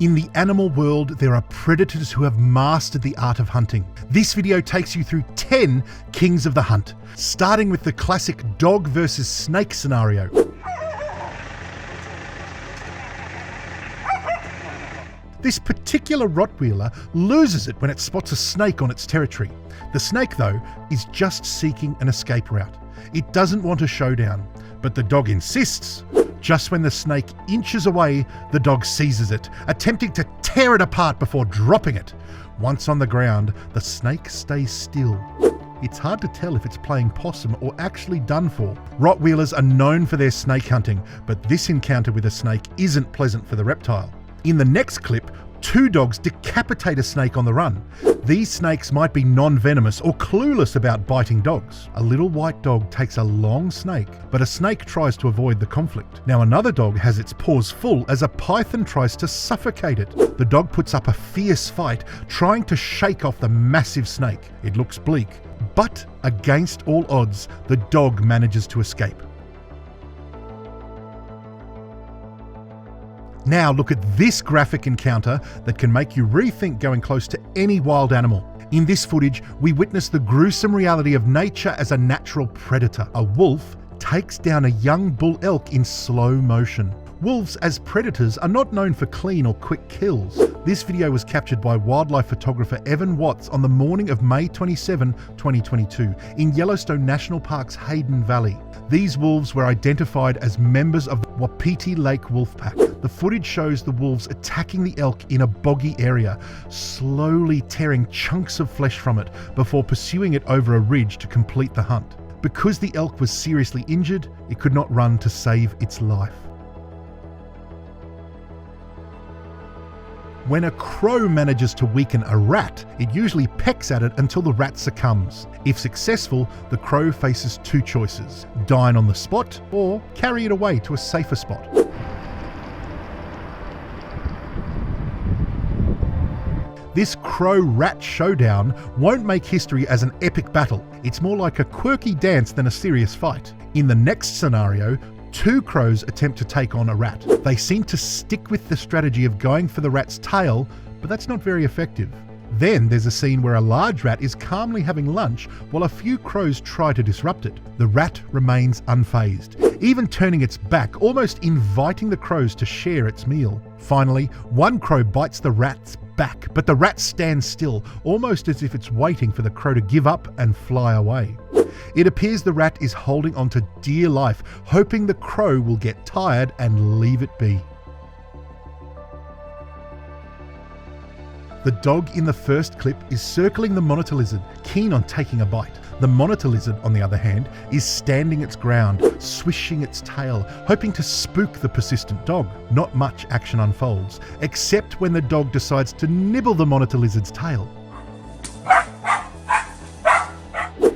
In the animal world, there are predators who have mastered the art of hunting. This video takes you through 10 kings of the hunt, starting with the classic dog versus snake scenario. This particular Rottweiler loses it when it spots a snake on its territory. The snake, though, is just seeking an escape route. It doesn't want a showdown, but the dog insists. Just when the snake inches away, the dog seizes it, attempting to tear it apart before dropping it. Once on the ground, the snake stays still. It's hard to tell if it's playing possum or actually done for. Rottweilers are known for their snake hunting, but this encounter with a snake isn't pleasant for the reptile. In the next clip, 2 dogs decapitate a snake on the run. These snakes might be non-venomous or clueless about biting dogs. A little white dog takes a long snake, but a snake tries to avoid the conflict. Now another dog has its paws full as a python tries to suffocate it. The dog puts up a fierce fight, trying to shake off the massive snake. It looks bleak, but against all odds, the dog manages to escape. Now look at this graphic encounter that can make you rethink going close to any wild animal. In this footage, we witness the gruesome reality of nature as a natural predator. A wolf takes down a young bull elk in slow motion. Wolves as predators are not known for clean or quick kills. This video was captured by wildlife photographer Evan Watts on the morning of May 27, 2022 in Yellowstone National Park's Hayden Valley. These wolves were identified as members of the Wapiti Lake wolf pack. The footage shows the wolves attacking the elk in a boggy area, slowly tearing chunks of flesh from it before pursuing it over a ridge to complete the hunt. Because the elk was seriously injured, it could not run to save its life. When a crow manages to weaken a rat, it usually pecks at it until the rat succumbs. If successful, the crow faces 2 choices: dine on the spot or carry it away to a safer spot. This crow-rat showdown won't make history as an epic battle. It's more like a quirky dance than a serious fight. In the next scenario, 2 crows attempt to take on a rat. They seem to stick with the strategy of going for the rat's tail, but that's not very effective. Then there's a scene where a large rat is calmly having lunch while a few crows try to disrupt it. The rat remains unfazed, even turning its back, almost inviting the crows to share its meal. Finally, one crow bites the rat's back, but the rat stands still, almost as if it's waiting for the crow to give up and fly away. It appears the rat is holding on to dear life, hoping the crow will get tired and leave it be. The dog in the first clip is circling the monitor lizard, keen on taking a bite. The monitor lizard, on the other hand, is standing its ground, swishing its tail, hoping to spook the persistent dog. Not much action unfolds, except when the dog decides to nibble the monitor lizard's tail.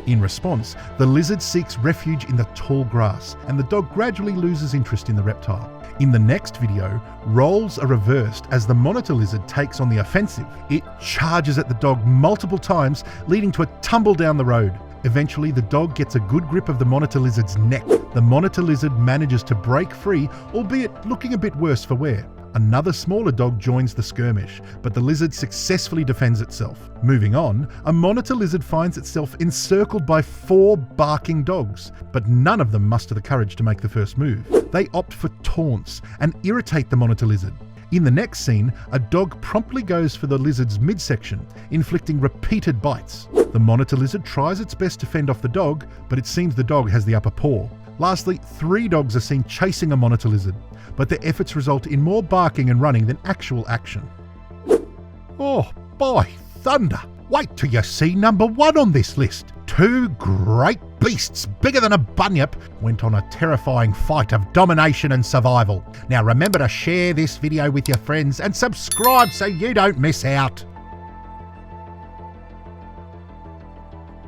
In response, the lizard seeks refuge in the tall grass, and the dog gradually loses interest in the reptile. In the next video, roles are reversed as the monitor lizard takes on the offensive. It charges at the dog multiple times, leading to a tumble down the road. Eventually, the dog gets a good grip of the monitor lizard's neck. The monitor lizard manages to break free, albeit looking a bit worse for wear. Another smaller dog joins the skirmish, but the lizard successfully defends itself. Moving on, a monitor lizard finds itself encircled by 4 barking dogs, but none of them muster the courage to make the first move. They opt for taunts and irritate the monitor lizard. In the next scene, a dog promptly goes for the lizard's midsection, inflicting repeated bites. The monitor lizard tries its best to fend off the dog, but it seems the dog has the upper paw. Lastly, 3 dogs are seen chasing a monitor lizard, but their efforts result in more barking and running than actual action. Oh, by thunder! Wait till you see number 1 on this list. 2 great beasts bigger than a bunyip went on a terrifying fight of domination and survival. Now remember to share this video with your friends and subscribe so you don't miss out.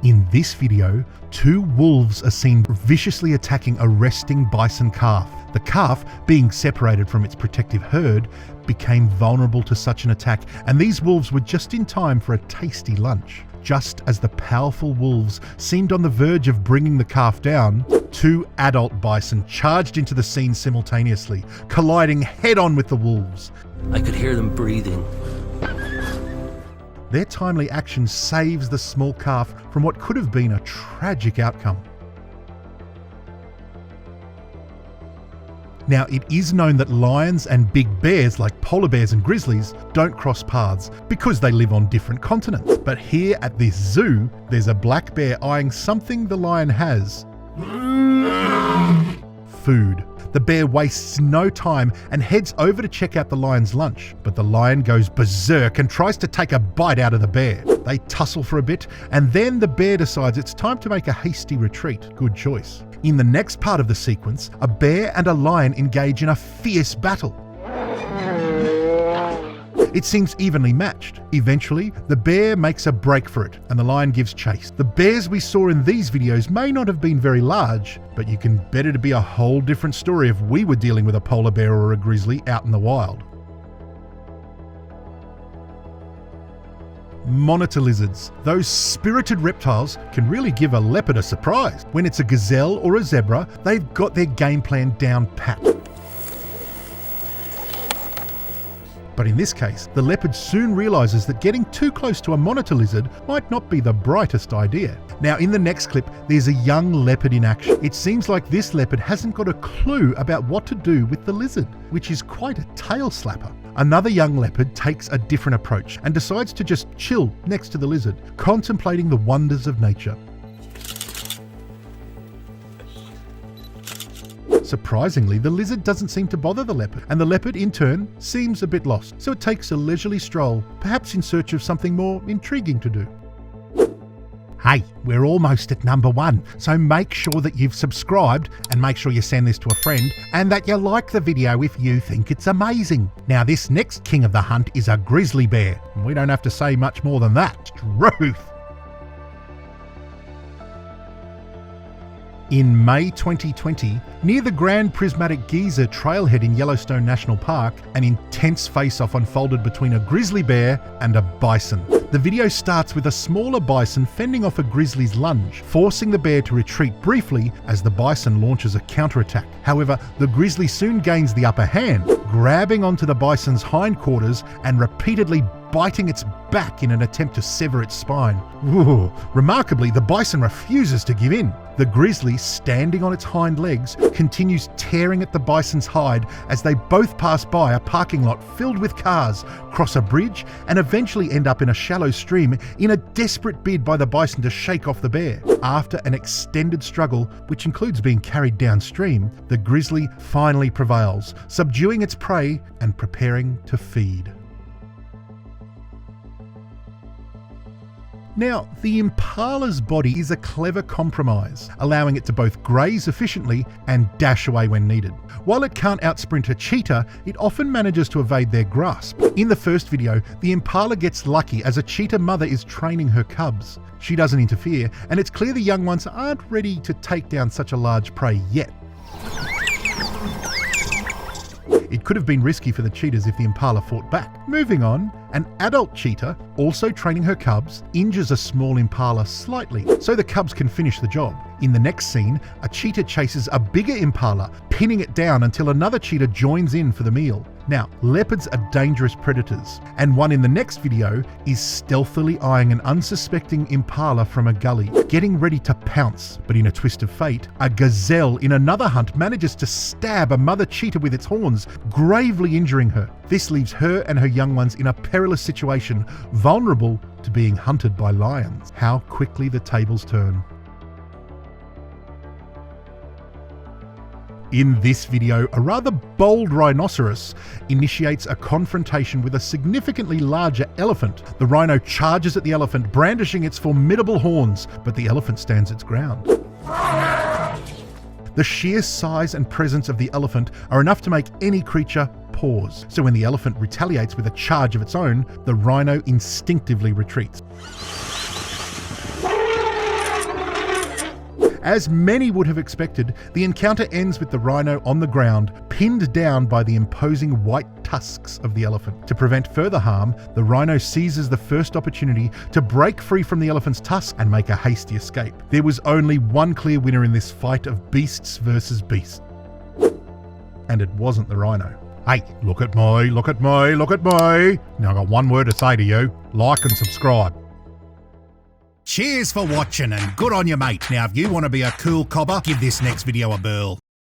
In this video, 2 wolves are seen viciously attacking a resting bison calf. The calf, being separated from its protective herd, became vulnerable to such an attack, and these wolves were just in time for a tasty lunch. Just as the powerful wolves seemed on the verge of bringing the calf down, 2 adult bison charged into the scene simultaneously, colliding head-on with the wolves. I could hear them breathing. Their timely action saves the small calf from what could have been a tragic outcome. Now, it is known that lions and big bears like polar bears and grizzlies don't cross paths because they live on different continents. But here at this zoo, there's a black bear eyeing something the lion has. Food. The bear wastes no time and heads over to check out the lion's lunch, but the lion goes berserk and tries to take a bite out of the bear. They tussle for a bit, and then the bear decides it's time to make a hasty retreat. Good choice. In the next part of the sequence, a bear and a lion engage in a fierce battle. It seems evenly matched. Eventually, the bear makes a break for it, and the lion gives chase. The bears we saw in these videos may not have been very large, but you can bet it'd be a whole different story if we were dealing with a polar bear or a grizzly out in the wild. Monitor lizards. Those spirited reptiles can really give a leopard a surprise. When it's a gazelle or a zebra, they've got their game plan down pat. But in this case, the leopard soon realises that getting too close to a monitor lizard might not be the brightest idea. Now, in the next clip, there's a young leopard in action. It seems like this leopard hasn't got a clue about what to do with the lizard, which is quite a tail slapper. Another young leopard takes a different approach and decides to just chill next to the lizard, contemplating the wonders of nature. Surprisingly, the lizard doesn't seem to bother the leopard, and the leopard, in turn, seems a bit lost, so it takes a leisurely stroll, perhaps in search of something more intriguing to do. Hey, we're almost at number 1, so make sure that you've subscribed and make sure you send this to a friend and that you like the video if you think it's amazing. Now, this next king of the hunt is a grizzly bear, and we don't have to say much more than that. Truth! In May 2020, near the Grand Prismatic Geyser trailhead in Yellowstone National Park, an intense face-off unfolded between a grizzly bear and a bison. The video starts with a smaller bison fending off a grizzly's lunge, forcing the bear to retreat briefly as the bison launches a counterattack. However, the grizzly soon gains the upper hand, grabbing onto the bison's hindquarters and repeatedly biting its back in an attempt to sever its spine. Ooh. Remarkably, the bison refuses to give in. The grizzly, standing on its hind legs, continues tearing at the bison's hide as they both pass by a parking lot filled with cars, cross a bridge, and eventually end up in a shallow stream in a desperate bid by the bison to shake off the bear. After an extended struggle, which includes being carried downstream, the grizzly finally prevails, subduing its prey and preparing to feed. Now, the impala's body is a clever compromise, allowing it to both graze efficiently and dash away when needed. While it can't outsprint a cheetah, it often manages to evade their grasp. In the first video, the impala gets lucky as a cheetah mother is training her cubs. She doesn't interfere, and it's clear the young ones aren't ready to take down such a large prey yet. It could have been risky for the cheetahs if the impala fought back. Moving on, an adult cheetah, also training her cubs, injures a small impala slightly, so the cubs can finish the job. In the next scene, a cheetah chases a bigger impala, pinning it down until another cheetah joins in for the meal. Now, leopards are dangerous predators, and one in the next video is stealthily eyeing an unsuspecting impala from a gully, getting ready to pounce. But in a twist of fate, a gazelle in another hunt manages to stab a mother cheetah with its horns, gravely injuring her. This leaves her and her young ones in a perilous situation, vulnerable to being hunted by lions. How quickly the tables turn. In this video, a rather bold rhinoceros initiates a confrontation with a significantly larger elephant. The rhino charges at the elephant, brandishing its formidable horns, but the elephant stands its ground. The sheer size and presence of the elephant are enough to make any creature pause. So when the elephant retaliates with a charge of its own, the rhino instinctively retreats. As many would have expected, the encounter ends with the rhino on the ground, pinned down by the imposing white tusks of the elephant. To prevent further harm, the rhino seizes the first opportunity to break free from the elephant's tusk and make a hasty escape. There was only one clear winner in this fight of beasts versus beasts. And it wasn't the rhino. Hey, look at me, look at me, look at me. Now I've got one word to say to you. Like and subscribe. Cheers for watching and good on you, mate. Now, if you want to be a cool cobber, give this next video a burl.